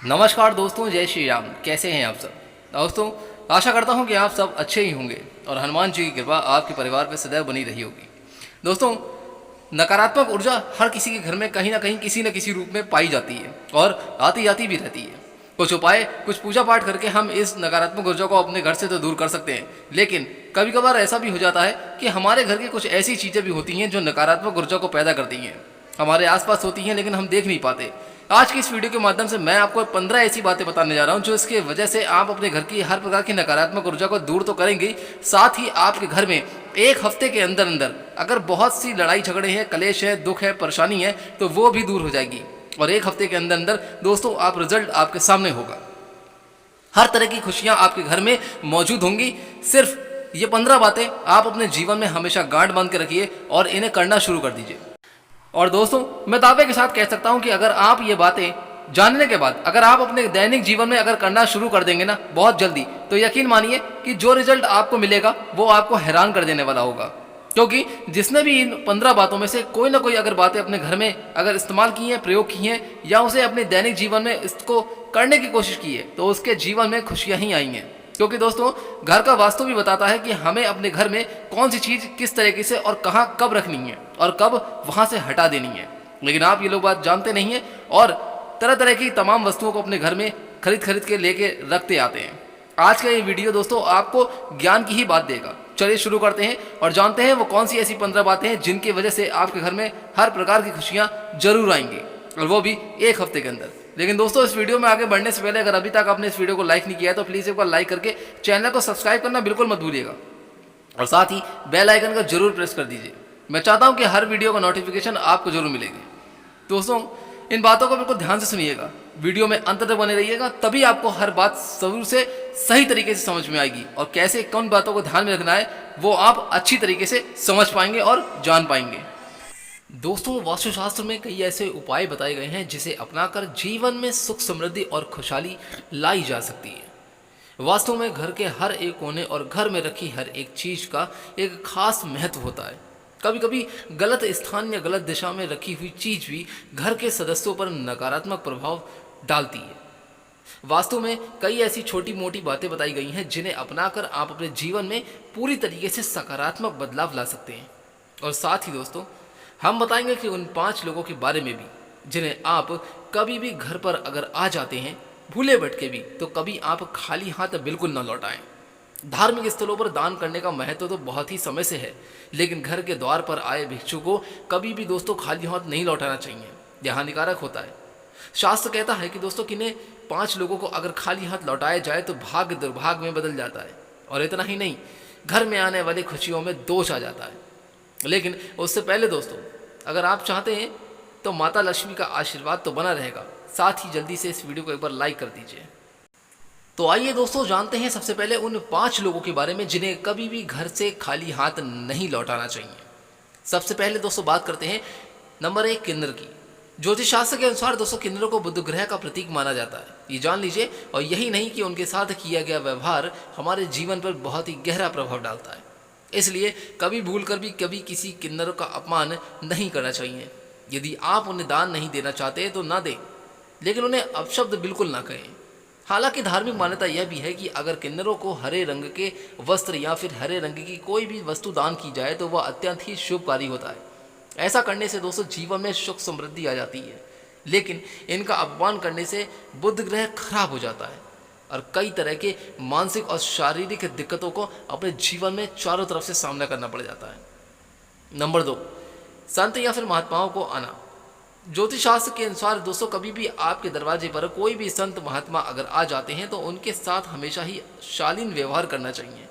नमस्कार दोस्तों, जय श्री राम। कैसे हैं आप सब दोस्तों? आशा करता हूं कि आप सब अच्छे ही होंगे और हनुमान जी की कृपा आपके परिवार पर सदैव बनी रही होगी। दोस्तों, नकारात्मक ऊर्जा हर किसी के घर में कहीं ना कहीं किसी न किसी रूप में पाई जाती है और आती जाती भी रहती है। कुछ उपाय, कुछ पूजा पाठ करके हम इस नकारात्मक ऊर्जा को अपने घर से तो दूर कर सकते हैं, लेकिन कभी कभार ऐसा भी हो जाता है कि हमारे घर की कुछ ऐसी चीज़ें भी होती हैं जो नकारात्मक ऊर्जा को पैदा करती हैं, हमारे आसपास होती हैं लेकिन हम देख नहीं पाते। आज की इस वीडियो के माध्यम से मैं आपको 15 ऐसी बातें बताने जा रहा हूं जो इसके वजह से आप अपने घर की हर प्रकार की नकारात्मक ऊर्जा को दूर तो करेंगे, साथ ही आपके घर में एक हफ्ते के अंदर अंदर अगर बहुत सी लड़ाई झगड़े हैं, कलेश है, दुख है, परेशानी है, तो वो भी दूर हो जाएगी। और एक हफ्ते के अंदर अंदर दोस्तों आप रिजल्ट आपके सामने होगा। हर तरह की खुशियां आपके घर में मौजूद होंगी। सिर्फ ये 15 बातें आप अपने जीवन में हमेशा गांठ बांध के रखिए और इन्हें करना शुरू कर दीजिए। और दोस्तों, मैं दावे के साथ कह सकता हूं कि अगर आप ये बातें जानने के बाद अगर आप अपने दैनिक जीवन में अगर करना शुरू कर देंगे ना बहुत जल्दी, तो यकीन मानिए कि जो रिजल्ट आपको मिलेगा वो आपको हैरान कर देने वाला होगा। क्योंकि जिसने भी इन 15 बातों में से कोई ना कोई अगर बातें अपने घर में अगर इस्तेमाल की हैं, प्रयोग की हैं, या उसे अपने दैनिक जीवन में इसको करने की कोशिश की है, तो उसके जीवन में खुशियां ही आई हैं। क्योंकि दोस्तों, घर का वास्तु भी बताता है कि हमें अपने घर में कौन सी चीज़ किस तरीके से और कहाँ कब रखनी है और कब वहाँ से हटा देनी है। लेकिन आप ये लोग बात जानते नहीं हैं और तरह तरह की तमाम वस्तुओं को अपने घर में खरीद के लेके रखते आते हैं। आज का ये वीडियो दोस्तों आपको ज्ञान की ही बात देगा। चलिए शुरू करते हैं और जानते हैं वो कौन सी ऐसी 15 बातें हैं जिनकी वजह से आपके घर में हर प्रकार की खुशियाँ जरूर आएंगी, और वो भी एक हफ्ते के अंदर। लेकिन दोस्तों, इस वीडियो में आगे बढ़ने से पहले अगर अभी तक आपने इस वीडियो को लाइक नहीं किया है तो प्लीज़ एक बार लाइक करके चैनल को सब्सक्राइब करना बिल्कुल मत भूलिएगा, और साथ ही बेल आइकन का जरूर प्रेस कर दीजिए। मैं चाहता हूं कि हर वीडियो का नोटिफिकेशन आपको जरूर मिलेगी। दोस्तों, इन बातों को बिल्कुल ध्यान से सुनिएगा, वीडियो में अंत तक बने रहिएगा, तभी आपको हर बात जरूर से सही तरीके से समझ में आएगी और कैसे कौन बातों को ध्यान में रखना है वो आप अच्छी तरीके से समझ पाएंगे और जान पाएंगे। दोस्तों, वास्तुशास्त्र में कई ऐसे उपाय बताए गए हैं जिसे अपनाकर जीवन में सुख, समृद्धि और खुशहाली लाई जा सकती है। वास्तव में घर के हर एक कोने और घर में रखी हर एक चीज का एक खास महत्व होता है। कभी कभी गलत स्थान या गलत दिशा में रखी हुई चीज भी घर के सदस्यों पर नकारात्मक प्रभाव डालती है। वास्तव में कई ऐसी छोटी मोटी बातें बताई गई हैं जिन्हें अपनाकर आप अपने जीवन में पूरी तरीके से सकारात्मक बदलाव ला सकते हैं। और साथ ही दोस्तों, हम बताएंगे कि उन 5 लोगों के बारे में भी जिन्हें आप कभी भी घर पर अगर आ जाते हैं भूले भटके भी, तो कभी आप खाली हाथ बिल्कुल न लौटाएं। धार्मिक स्थलों पर दान करने का महत्व तो बहुत ही समय से है, लेकिन घर के द्वार पर आए भिक्षु को कभी भी दोस्तों खाली हाथ नहीं लौटाना चाहिए, यह हानिकारक होता है। शास्त्र कहता है कि दोस्तों, किन्हें 5 लोगों को अगर खाली हाथ लौटाया जाए तो भाग्य दुर्भाग्य में बदल जाता है, और इतना ही नहीं, घर में आने वाली खुशियों में दोष आ जाता है। लेकिन उससे पहले दोस्तों, अगर आप चाहते हैं तो माता लक्ष्मी का आशीर्वाद तो बना रहेगा। साथ ही जल्दी से इस वीडियो को एक बार लाइक कर दीजिए। तो आइए दोस्तों, जानते हैं सबसे पहले उन 5 लोगों के बारे में जिन्हें कभी भी घर से खाली हाथ नहीं लौटाना चाहिए। सबसे पहले दोस्तों बात करते हैं नंबर 1 किन्नर की। ज्योतिष शास्त्र के अनुसार दोस्तों, किन्नरों को बुध ग्रह का प्रतीक माना जाता है, ये जान लीजिए। और यही नहीं कि उनके साथ किया गया व्यवहार हमारे जीवन पर बहुत ही गहरा प्रभाव डालता है। इसलिए कभी भूल कर भी कभी किसी किन्नर का अपमान नहीं करना चाहिए। यदि आप उन्हें दान नहीं देना चाहते तो ना दें, लेकिन उन्हें अपशब्द बिल्कुल ना कहें। हालांकि धार्मिक मान्यता यह भी है कि अगर किन्नरों को हरे रंग के वस्त्र या फिर हरे रंग की कोई भी वस्तु दान की जाए तो वह अत्यंत ही शुभकारी होता है। ऐसा करने से दोस्तों जीवन में सुख समृद्धि आ जाती है, लेकिन इनका अपमान करने से बुध ग्रह खराब हो जाता है और कई तरह के मानसिक और शारीरिक दिक्कतों को अपने जीवन में चारों तरफ से सामना करना पड़ जाता है। नंबर 2, संत या फिर महात्माओं को आना। ज्योतिष शास्त्र के अनुसार दोस्तों, कभी भी आपके दरवाजे पर कोई भी संत महात्मा अगर आ जाते हैं तो उनके साथ हमेशा ही शालीन व्यवहार करना चाहिए।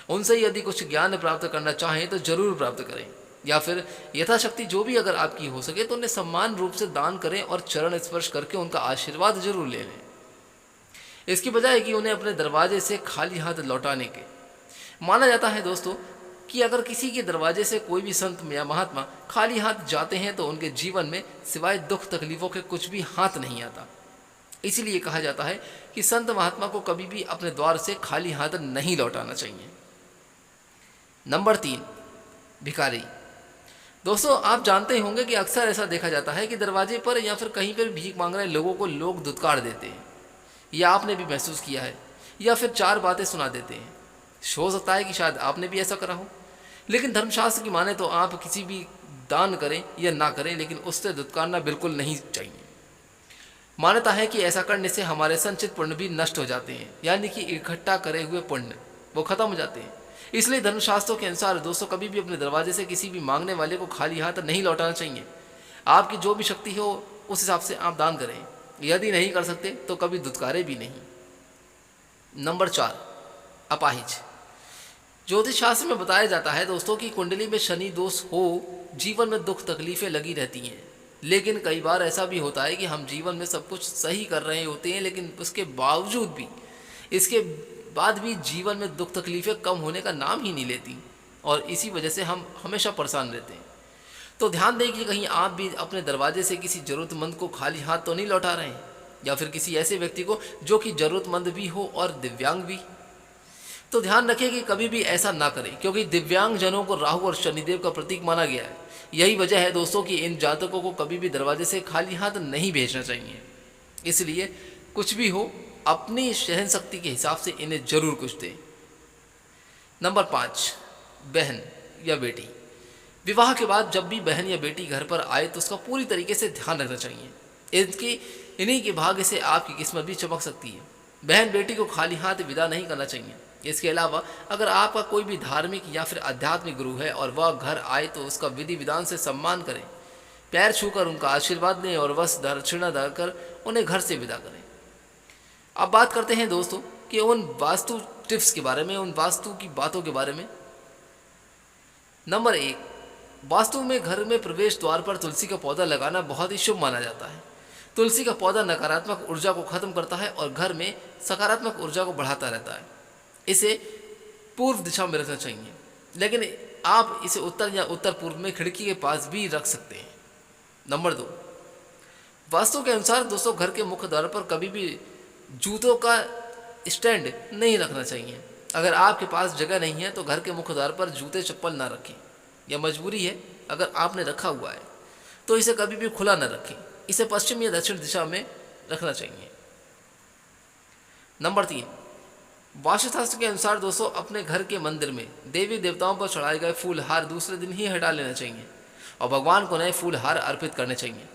उनसे यदि कुछ ज्ञान प्राप्त करना चाहें तो जरूर प्राप्त करें, या फिर यथाशक्ति जो भी अगर आपकी हो सके तो उन्हें सम्मान रूप से दान करें और चरण स्पर्श करके उनका आशीर्वाद जरूर ले लें, इसकी बजाय कि उन्हें अपने दरवाजे से खाली हाथ लौटाने के। माना जाता है दोस्तों कि अगर किसी के दरवाजे से कोई भी संत या महात्मा खाली हाथ जाते हैं तो उनके जीवन में सिवाय दुख तकलीफों के कुछ भी हाथ नहीं आता। इसीलिए कहा जाता है कि संत महात्मा को कभी भी अपने द्वार से खाली हाथ नहीं लौटाना चाहिए। नंबर 3, भिखारी। दोस्तों, आप जानते होंगे कि अक्सर ऐसा देखा जाता है कि दरवाजे पर या फिर कहीं पर भीख मांग रहे लोगों को लोग धुतकार देते हैं। या आपने भी महसूस किया है, या फिर 4 बातें सुना देते हैं। हो सकता है कि शायद आपने भी ऐसा करा हो। लेकिन धर्मशास्त्र की माने तो आप किसी भी दान करें या ना करें, लेकिन उससे दुत्कारना बिल्कुल नहीं चाहिए। मान्यता है कि ऐसा करने से हमारे संचित पुण्य भी नष्ट हो जाते हैं, यानी कि इकट्ठा करे हुए पुण्य वो खत्म हो जाते हैं। इसलिए धर्मशास्त्रों के अनुसार दोस्तों कभी भी अपने दरवाजे से किसी भी मांगने वाले को खाली हाथ नहीं लौटाना चाहिए। आपकी जो भी शक्ति हो उस हिसाब से आप दान करें, यदि नहीं कर सकते तो कभी दुत्कारे भी नहीं। नंबर 4, अपाहिज। ज्योतिष शास्त्र में बताया जाता है दोस्तों कि कुंडली में शनि दोष हो जीवन में दुख तकलीफें लगी रहती हैं। लेकिन कई बार ऐसा भी होता है कि हम जीवन में सब कुछ सही कर रहे होते हैं, लेकिन उसके बावजूद भी इसके बाद भी जीवन में दुख तकलीफें कम होने का नाम ही नहीं लेती, और इसी वजह से हम हमेशा परेशान रहते हैं। तो ध्यान दें कि कहीं आप भी अपने दरवाजे से किसी ज़रूरतमंद को खाली हाथ तो नहीं लौटा रहे हैं, या फिर किसी ऐसे व्यक्ति को जो कि ज़रूरतमंद भी हो और दिव्यांग भी। तो ध्यान रखें कि कभी भी ऐसा ना करें, क्योंकि दिव्यांग जनों को राहु और शनिदेव का प्रतीक माना गया है। यही वजह है दोस्तों कि इन जातकों को कभी भी दरवाजे से खाली हाथ नहीं भेजना चाहिए। इसलिए कुछ भी हो अपनी सहन शक्ति के हिसाब से इन्हें जरूर कुछ दें। नंबर 5, बहन या बेटी। विवाह के बाद जब भी बहन या बेटी घर पर आए तो उसका पूरी तरीके से ध्यान रखना चाहिए। इन्हीं के भाग्य से आपकी किस्मत भी चमक सकती है। बहन बेटी को खाली हाथ विदा नहीं करना चाहिए। इसके अलावा अगर आपका कोई भी धार्मिक या फिर आध्यात्मिक गुरु है और वह घर आए तो उसका विधि विधान से सम्मान करें, पैर छूकर उनका आशीर्वाद लें और वस्त्र दक्षिणा देकर उन्हें घर से विदा करें। अब बात करते हैं दोस्तों कि उन वास्तु टिप्स के बारे में, उन वास्तु की बातों के बारे में। नंबर 1, वास्तु में घर में प्रवेश द्वार पर तुलसी का पौधा लगाना बहुत ही शुभ माना जाता है। तुलसी का पौधा नकारात्मक ऊर्जा को खत्म करता है और घर में सकारात्मक ऊर्जा को बढ़ाता रहता है। इसे पूर्व दिशा में रखना चाहिए, लेकिन आप इसे उत्तर या उत्तर पूर्व में खिड़की के पास भी रख सकते हैं। नंबर 2, वास्तु के अनुसार दोस्तों घर के मुख्य द्वार पर कभी भी जूतों का स्टैंड नहीं रखना चाहिए। अगर आपके पास जगह नहीं है तो घर के मुख्य द्वार पर जूते चप्पल ना रखें, या मजबूरी है अगर आपने रखा हुआ है तो इसे कभी भी खुला ना रखें। इसे पश्चिम या दक्षिण दिशा में रखना चाहिए। नंबर 3, वास्तुशास्त्र के अनुसार दोस्तों अपने घर के मंदिर में देवी देवताओं पर चढ़ाए गए फूल हार दूसरे दिन ही हटा लेना चाहिए और भगवान को नए फूल हार अर्पित करने चाहिए।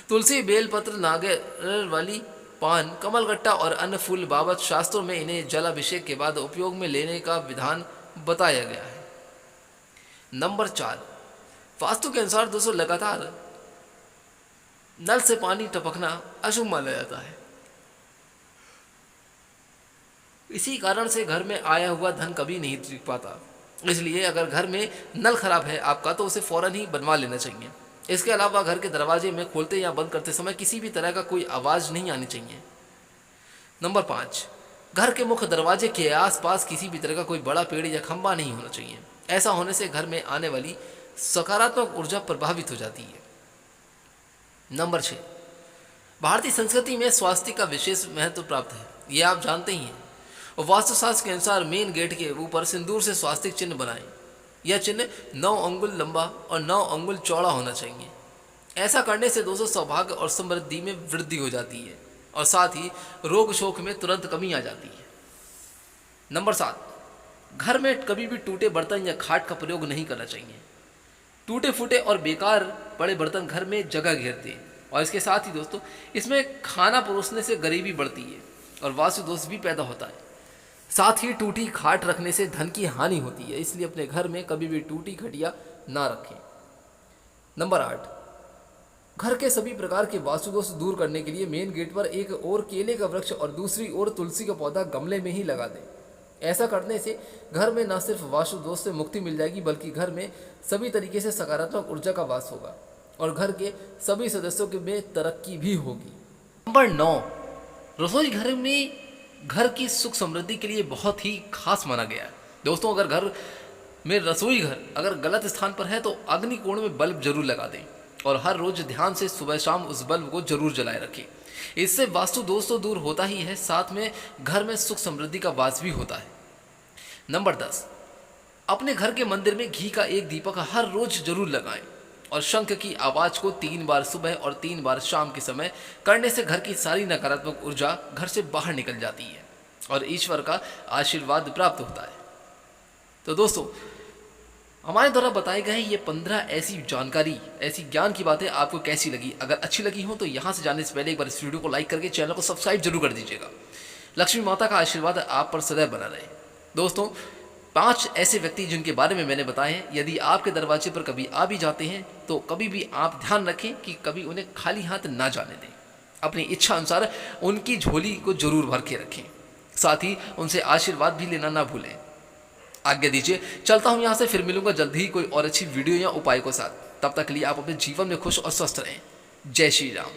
तुलसी, बेलपत्र, नारियल वाली पान, कमलगट्टा और अन्य फूल बाबत शास्त्रों में इन्हें जलाभिषेक के बाद उपयोग में लेने का विधान बताया गया है। नंबर 4, वास्तु के अनुसार दोस्तों लगातार नल से पानी टपकना अशुभ माना जाता है। इसी कारण से घर में आया हुआ धन कभी नहीं टिक पाता। इसलिए अगर घर में नल खराब है आपका तो उसे फौरन ही बनवा लेना चाहिए। इसके अलावा घर के दरवाजे में खोलते या बंद करते समय किसी भी तरह का कोई आवाज़ नहीं आनी चाहिए। नंबर 5, घर के मुख्य दरवाजे के आसपास किसी भी तरह का कोई बड़ा पेड़ या खंभा नहीं होना चाहिए। ऐसा होने से घर में आने वाली सकारात्मक ऊर्जा प्रभावित हो जाती है। नंबर 6, भारतीय संस्कृति में स्वास्तिक का विशेष महत्व प्राप्त है, ये आप जानते ही हैं। और वास्तुशास्त्र के अनुसार मेन गेट के ऊपर सिंदूर से स्वास्तिक चिन्ह बनाएं। यह चिन्ह 9 अंगुल लंबा और 9 अंगुल चौड़ा होना चाहिए। ऐसा करने से दोस्तों सौभाग्य और समृद्धि में वृद्धि हो जाती है और साथ ही रोग शोक में तुरंत कमी आ जाती है। नंबर 7, घर में कभी भी टूटे बर्तन या खाट का प्रयोग नहीं करना चाहिए। टूटे फूटे और बेकार बड़े बर्तन घर में जगह घेरते हैं और इसके साथ ही दोस्तों इसमें खाना परोसने से गरीबी बढ़ती है और वास्तु दोष भी पैदा होता है। साथ ही टूटी खाट रखने से धन की हानि होती है, इसलिए अपने घर में कभी भी टूटी खटिया ना रखें। नंबर 8, घर के सभी प्रकार के वास्तु दोष दूर करने के लिए मेन गेट पर एक ओर केले का वृक्ष और दूसरी ओर तुलसी का पौधा गमले में ही लगा दें। ऐसा करने से घर में न सिर्फ वास्तु दोष से मुक्ति मिल जाएगी बल्कि घर में सभी तरीके से सकारात्मक ऊर्जा का वास होगा और घर के सभी सदस्यों के में तरक्की भी होगी। नंबर 9, रसोई घर में घर की सुख समृद्धि के लिए बहुत ही खास माना गया है। दोस्तों अगर घर में रसोई घर अगर गलत स्थान पर है तो अग्निकोण में बल्ब जरूर लगा दें और हर रोज ध्यान से सुबह शाम उस बल्ब को जरूर जलाए रखें। इससे वास्तु दोष तो दूर होता ही है, साथ में घर में सुख समृद्धि का वास भी होता है। नंबर 10, अपने घर के मंदिर में घी का एक दीपक हर रोज जरूर लगाएं। और शंख की आवाज़ को 3 बार सुबह और 3 बार शाम के समय करने से घर की सारी नकारात्मक ऊर्जा घर से बाहर निकल जाती है और ईश्वर का आशीर्वाद प्राप्त होता है। तो दोस्तों, हमारे द्वारा बताए गए ये 15 ऐसी जानकारी, ऐसी ज्ञान की बातें आपको कैसी लगी? अगर अच्छी लगी हो तो यहाँ से जाने से पहले एक बार इस वीडियो को लाइक करके चैनल को सब्सक्राइब जरूर कर दीजिएगा। लक्ष्मी माता का आशीर्वाद आप पर सदैव बना रहे। दोस्तों, 5 ऐसे व्यक्ति जिनके बारे में मैंने बताए हैं, यदि आपके दरवाजे पर कभी आ भी जाते हैं तो कभी भी आप ध्यान रखें कि कभी उन्हें खाली हाथ ना जाने दें। अपनी इच्छा अनुसार उनकी झोली को जरूर भर के रखें, साथ ही उनसे आशीर्वाद भी लेना ना भूलें। आज्ञा दीजिए, चलता हूं यहां से, फिर मिलूंगा जल्द ही कोई और अच्छी वीडियो या उपाय के साथ। तब तक के लिए आप अपने जीवन में खुश और स्वस्थ रहें। जय श्री राम।